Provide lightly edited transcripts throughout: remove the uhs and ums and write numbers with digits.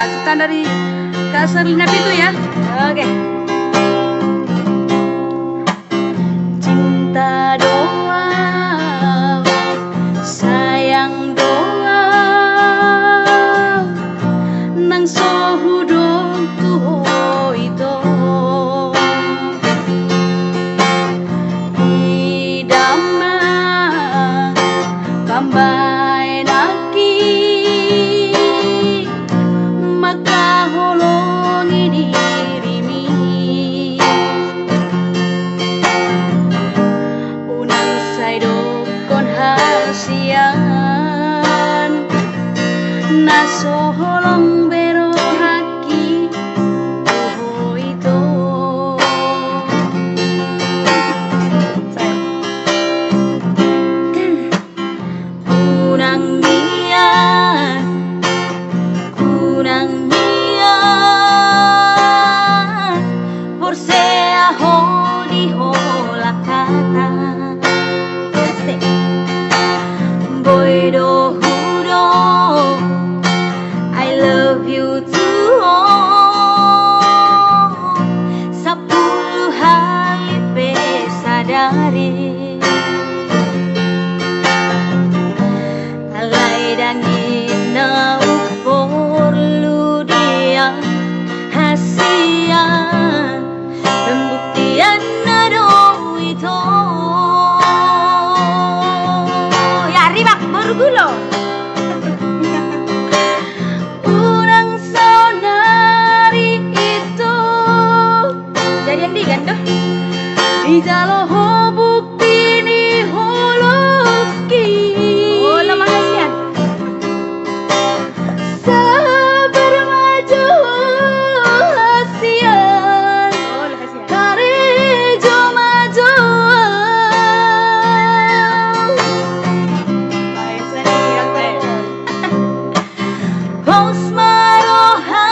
Lanjutan dari Kak Serlina itu ya. Oke. Cinta doang, sayang doang, nang sohudong tuho ito. Idama kambay naki makahulong inirimi. Unang saydo kon hasian nasoholong bero haki tuho ito. Unang niyan, unang niyan, por sea hodi hola kata. Boy do hudo, I love you too. Sepuluh hari pesadari. Alay dangin na uporlu dia hasian pembuktian na do ito. Ya ribak bergulo. Unang sonari itu jadi yang diganda di jaloh bukti ni holoki. Oh lama hasian sabar maju hasian. Oh hasian karejo maju. Pos maroham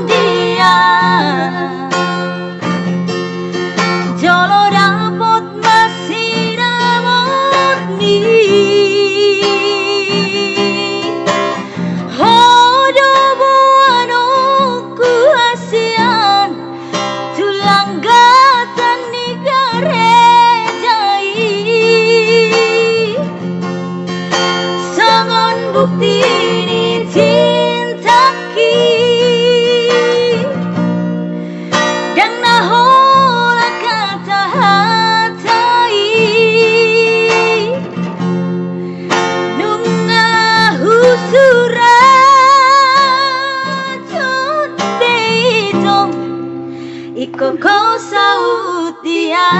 dia jolo dapot masih namot ni hodo buano ku hasian tulang gatan ni garejai sangon bukti ni cintaki dan nahola kata hatai nunga husurat beitong iko kau saut dia.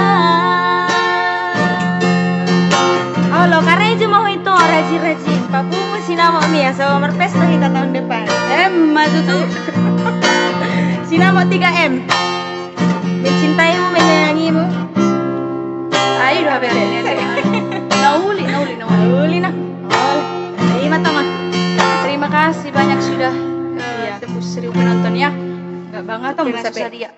Halo, karejo mau itu rajin-rajin. Papu sinama Mia sama merpesta kita tahun depan. Maju tuh. Sinama 3M. Mencintaimu, menyayangimu. Ayo udah beres. Nauli nah. Terima teman. Terima kasih banyak sudah tebus 1000 penonton ya. Enggak banget tuh bisa dia.